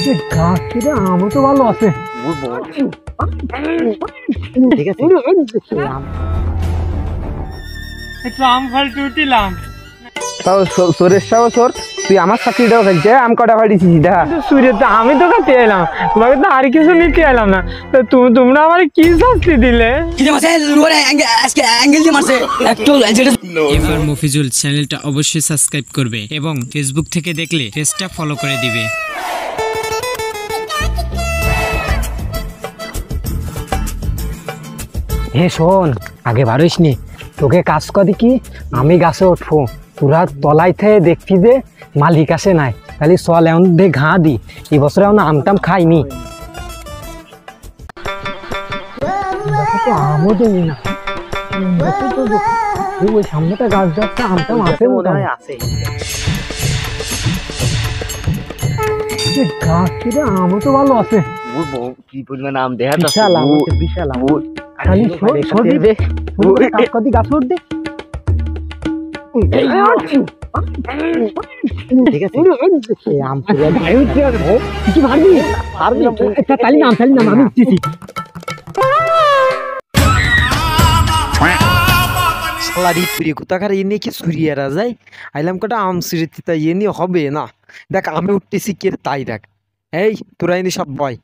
গাছটা আমও তো ভালো আছে। ঠিক আছে, একটু আম ফল টুটিলাম। তাও সোরের সাহ সোর, তুই আমার চাকরিটাও খাইছে, আম কটা ফাটিছিস দেখা। সুরে তো আমি তো কাটতে এলাম, তোমাকে তো আর কিছু নিতে এলাম না। তো তোমরা আমার কি শাস্তি দিলে? এবার মফিজুল চ্যানেলটা অবশ্যই সাবস্ক্রাইব করবে এবং ফেসবুক থেকে দেখলে পেজটা ফলো করে দিবে। হে শোন, আগে বাড়িস নি, তোকে কাজ করি কি, আমি গাছে উঠবো, তোরা তলাই থেকে দেখবি যে মালিক আসে নাই, তাহলে চল এমন দে ঘা দি, এই বছর এখন আমটাম খাইনি। আমও দিই না, ওই সামনেটা গাছ যাচ্ছে, আমটাম আছে মনে হয় আছে। গাছ আমও তো ভালো আছে, কি পরিমাণ আম দেখা বিশাল আম, বিশাল আম। খালি সর্দি দে, কাজ করি গাছ উঠবে। ঠিক আছে, আম কিছু ভাবি তালি নাম আমি উঠতেছি। এনে কি সুরিয়ারা যায়, আইলাম কটা আম সিঁড়িতে, তাই এনে হবে না। দেখ আমি উঠতেছি কে তাই দেখ, এই তোরা এনে সব বয়,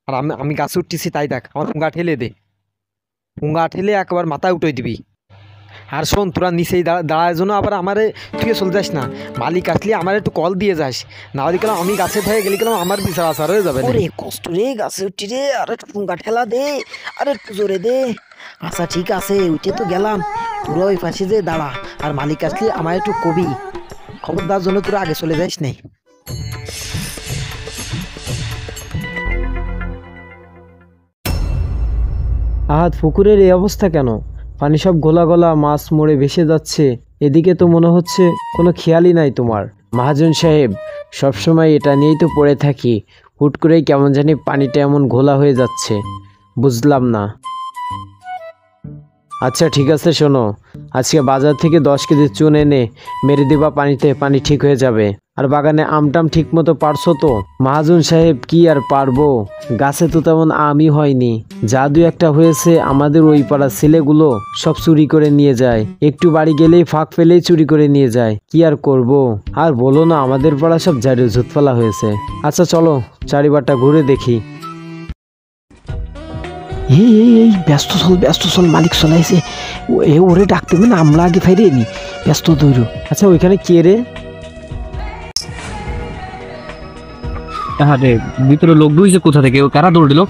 আর আমি গাছে উঠতেছি তাই দেখ, আমার পুঙ্গা ঠেলে দে, পুঙ্গা ঠেলে একবার মাথায় উঠে দিবি। আর শোন, তোরা নিচেই দাঁড়ায় জন্য আবার আমারে তুই চলে যাস না, মালিক আসলে আমার একটু কল দিয়ে যাস, না হলে গেলাম আমি গাছে ভয়ে গেলে গেলাম আমার বিচার আসার হয়ে যাবে। রে কষ্ট রে, গাছে উঠছি রে, আর একটু পুঙ্গা ঠেলা দে, আর একটু জোরে দে। আচ্ছা ঠিক আছে, উঠে তো গেলাম, তোরা ওই পাশে যে দাঁড়া, আর মালিক আসলে আমার একটু কবি, খবরদার জন্য তোরা আগে চলে যাস নাই। আহাত, পুকুরের এই অবস্থা কেন? পানি সব গোলা গোলা, মাছ মরে ভেসে যাচ্ছে, এদিকে তো মনে হচ্ছে কোনো খেয়ালই নাই তোমার। মহাজন সাহেব, সবসময় এটা নিয়েই তো পড়ে থাকি, হুট করেই কেমন জানি পানিটা এমন ঘোলা হয়ে যাচ্ছে, বুঝলাম না। আচ্ছা ঠিক আছে, শোনো, আজকে বাজার থেকে 10 কেজি চুন এনে মেরে দিবা পানিতে, পানি ঠিক হয়ে যাবে। আর বাগানে আমটাম ঠিক মতো পারছো তো? মহাজন সাহেব, কি আর পারবো, গাছে তো তেমন আমই হয়নি, যা দু একটা হয়েছে আমাদের ওই পাড়ার ছেলেগুলো সব চুরি করে নিয়ে যায়, একটু বাড়ি গেলেই ফাঁক ফেলেই চুরি করে নিয়ে যায়, কি আর করব। আর বলো না, আমাদের পাড়া সব জারি ঝুটফালা হয়েছে। আচ্ছা চলো চারিবারটা ঘুরে দেখি। এই ব্যস্ত চল, মালিক চলাইছে, ওরে ডাকতে হবে না, আমরা আগে ফেরে নি, ব্যস্ত দৌড়। আচ্ছা ওইখানে কে রে? হ্যাঁ রে, ভিতরে লোক ঢুকছে কোথা থেকে, ও কারা দৌড় দিল,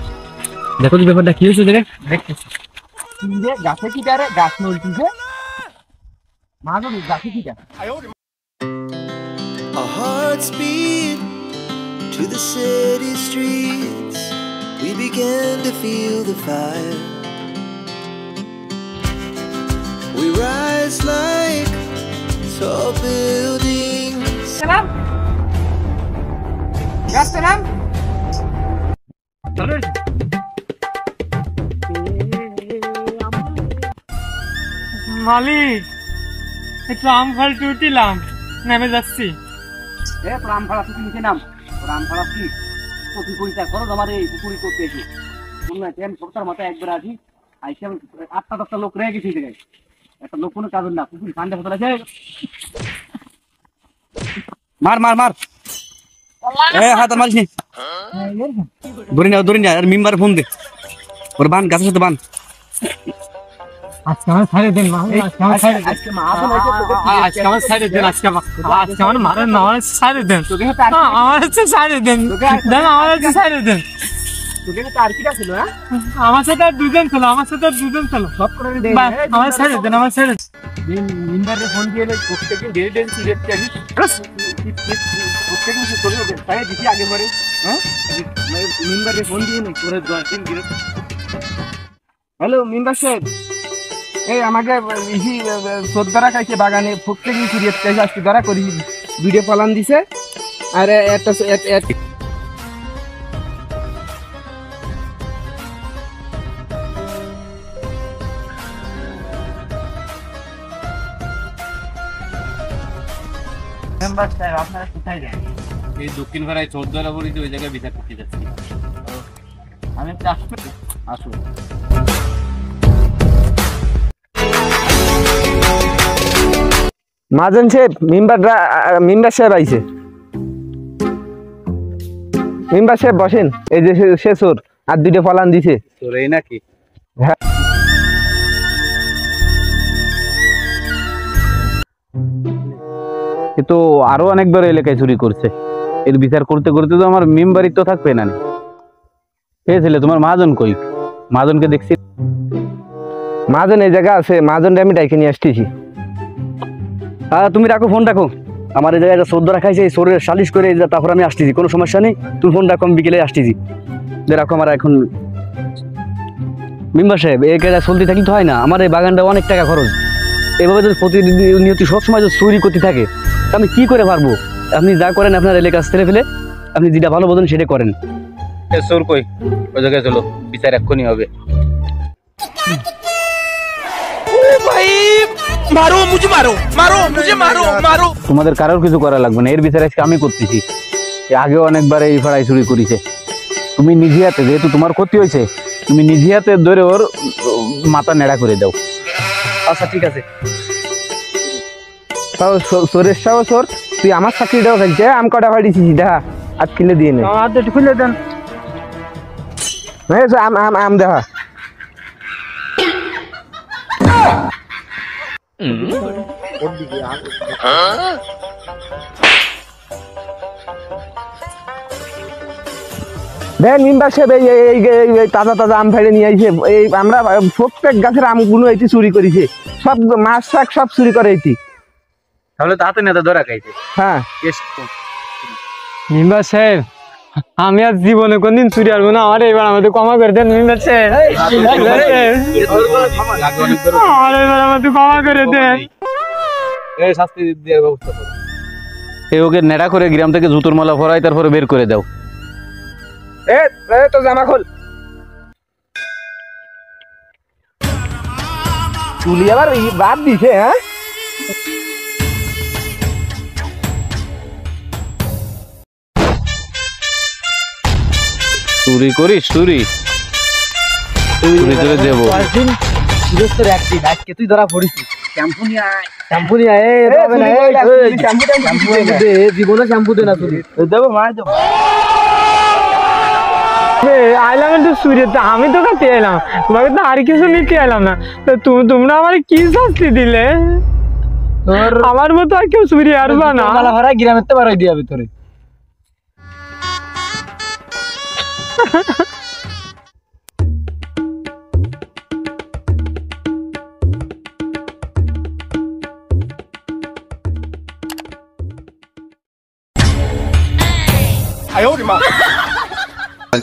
দেখো তো ব্যাপারটা কি হয়েছে। দেখে গাছে কি রে, গাছ নড়ছে, মাগো গাছে কি Our hearts beat to the city streets. We began to feel the fire. We rise like tall buildings. সালাম গাছ সালাম মালিক, একটু আম ফল টুটিলাম, নেমে যাচ্ছি। আম ফাড়াচ্ছি, নিচে নাম, আম ফাড়াচ্ছি, প্রতি পরিচয় খরচ আমার এই পুকুরি করতে এসে সপ্তাহের মাথায় একবার আছি, আইসে আমি 8-10টা লোক রেখে গেছি, একটা লোক কোনো কাজ না, পুকুরি কান্দে ফসল আছে, মার হাত মারিস নি, ধরি না, আর মেম্বার ফোন দে, ওর বান গাছের সাথে বান। আজকে আমার ছাড়ে দেন, আজকে আমার ছাড়ে দেন, আজকে আমার ছাড়ে দেন, আজকে আমার মারেন না, আমার ছাড়ে দেন, আমার হচ্ছে ছাড়ে দেন, আমার হচ্ছে ছাড়ে দেন। আমার সাথে আর দুজন ছিল, আমার সব করে আমার ছাড়ে দেন, আমার ছাড়ে দেন। মেম্বারে ফোন দিয়ে প্রত্যেকদিন ডেলি দেখতে আমি প্রত্যেকদিন চলে যাবেন, তাই দেখি আগে পরে। হ্যাঁ, মেম্বারে ফোন দিয়ে নেই করে 10 দিন গিয়ে। হ্যালো মেম্বার সাহেব, এই আমাকে সদ্দারা খাইছে বাগানে, প্রত্যেকদিন চুরিয়ে আজকে ধরা করি, ভিডিও পালান দিছে। আর একটা মেম্বার সাহেব, আপনারা কোথায় যান? এই দক্ষিণ পাড়ায় চোর ধরা পড়েছে, ওই জায়গায় বিচার করতে যাচ্ছি। আমি আসো। মাজন সাহেব, মেম্বার সাহেব আইছে। মেম্বার সাহেব বসেন, এই যে সে চোর আর দুইটা ফলান দিছে। তোর এই নাকি? হ্যাঁ। তো আরো অনেকবার এলাকায় চুরি করছে, এর বিচার করতে করতে তো আমার মেম্বারই তো থাকবে না। এই ছেলে তোমার মহাজন কই? মহাজনকে দেখছি। মাজন এই জায়গা আছে, মাজনটা আমি ডাইকে নিয়ে আসতেছি। তুমি রাখো, ফোন রাখো। আমার এই জায়গায় চোর ধরা খাইছে, এই চোরের সালিশ করে তারপর আমি আসতেছি, কোনো সমস্যা নেই। তুমি ফোন রাখো, আমি বিকেলে আসতেছি। রাখো আমার এখন। মেম্বার সাহেব, এই কাজটা চলতে থাকলে তো হয় না, আমার এই বাগানটা অনেক টাকা খরচ। এভাবে যদি প্রতিনিয়ত সবসময় যদি চুরি করতে থাকে, আমি কি করে পারবো? আপনি যা করেন আপনার এলাকা ছেলে ফেলে, আপনি যেটা ভালো বোঝেন সেটা করেন। চোর কই? ওই জায়গায় চলো, বিচার এক্ষুনি হবে। তোমাদের কারোর কিছু করা লাগবে না, এর বিচার আজকে আমি করতেছি। আগেও অনেকবার এই ভাড়ায় চুরি করেছে। তুমি নিজে হাতে, যেহেতু তোমার ক্ষতি হয়েছে, তুমি নিজে হাতে ধরে ওর মাথা নেড়া করে দাও। আচ্ছা ঠিক আছে। তাও চোরের সাও চোর, তুই আমার চাকরিটাও ফেলছে, আম কটা ফাটিছিস, দেখা হাত খুলে দিয়ে নে। খুলে দেন। আম দেখা। দেন মেম্বার সাহেব, এই তাজা তাজা আম ফেলে নিয়ে আইছে। এই আমরা প্রত্যেক গাছের আমগুলো এটি চুরি করেছে, সব মাছ শাক সব চুরি করে এটি। তাহলে তো হাতে নেতা ধরা খাইছে। হ্যাঁ মেম্বার সাহেব, আমি আর জীবনে কোনদিন চুরি আসবো না, আমার এবার আমাদের ক্ষমা করে দেন মেম্বার সাহেব। আমার এবার আমাদের ক্ষমা করে দেন। শাস্তি দেওয়ার ব্যবস্থা করো। এই ওকে নেড়া করে গ্রাম থেকে জুতোর মালা ভরাই, তারপরে বের করে দাও। তো জামা খোল। চুলি আবার বাদ দিছে। হ্যাঁ চুরি করিস? চুরি করে দেবো। তুই ধরা পড়িস। শ্যাম্পু নিয়ে আয়। জীবনে শ্যাম্পু দে না, চুরি দেবো মার দেবো। আইলাম একটু চুরিতে, আমি তো কাছে এলাম, তোমাকে তো আর কিছু নিতে এলাম না। তো তোমরা আমার কি শাস্তি দিলে? আমার মতো আর কেউ চুরি আসবা না। গ্রামের তো বাড়াই দিয়ে তোরে।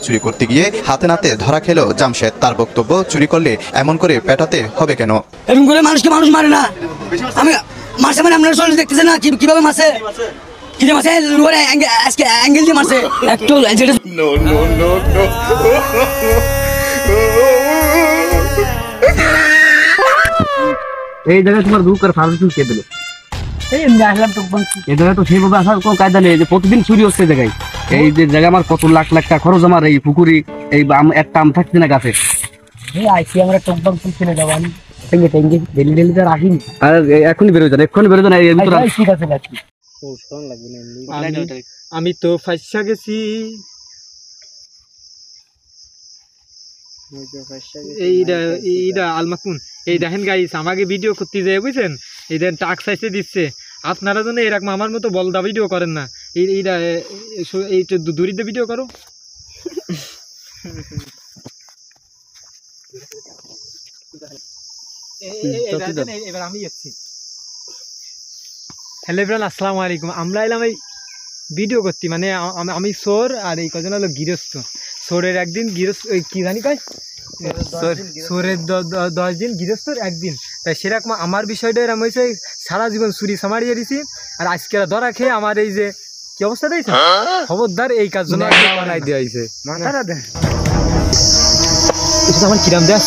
চুরি করতে গিয়ে হাতে নাতে ধরা খেলো জামশেদ। তার বক্তব্য, চুরি করলে এমন করে পেটাতে হবে কেন? এরকম করে মানুষকে মানুষ মারে না। আমি মারছে মানে আপনারা শরীর দেখতেছেন না কিভাবে মারছে, কি যে মারছে, আজকে অ্যাঙ্গেল দিয়ে মারছে একটু। এই জায়গায় তোমার দুঃখ আর ফার্মেসি কে দিল? এই জায়গায় তো সেইভাবে আসার কোনো কায়দা নেই। যে প্রতিদিন চুরি হচ্ছে জায়গায়, এই যে জায়গায় আমার কত লাখ লাখ টাকা খরচ, আমার এই পুকুরি এই একটা আম থাকছে না গাছে। আমরা টকবাং কিনে যাবো, আমি ডেলি তো রাখিনি। আর এখনই বেরোয় যান, এক্ষুনি বেরোয় যান। ঠিক আছে, আমি তো ফাঁসা গেছি। এইটা আলমাকুন, এই দেখেন গাইস, আমাকে ভিডিও করতে যায় বুঝছেন, এই দেখেন টাক সাইজে দিচ্ছে। আপনারা যেন এরকম আমার মতো বলদা ভিডিও করেন না। এইটা দূরিতে ভিডিও করো। এবার আমি এসছি। হ্যালো এভরিওয়ান, আসসালামু আলাইকুম। আমরা এলাম এই ভিডিও করতে, মানে আমি চোর আর এই কজন হলো গৃহস্থ। চোরের একদিন, গৃহস্থ কি জানি কয়, চোরের 10 দিন, গৃহস্থর একদিন। তাই সেরকম আমার বিষয়টা এরকম হয়েছে, সারা জীবন চুরি সামারিয়ে দিছি, আর আজকে ধরা খেয়ে আমার এই যে কি অবস্থা দিয়েছে, খবরদার এই কাজ জন্য বানাই দেওয়া হয়েছে। আমার কিরাম দেয়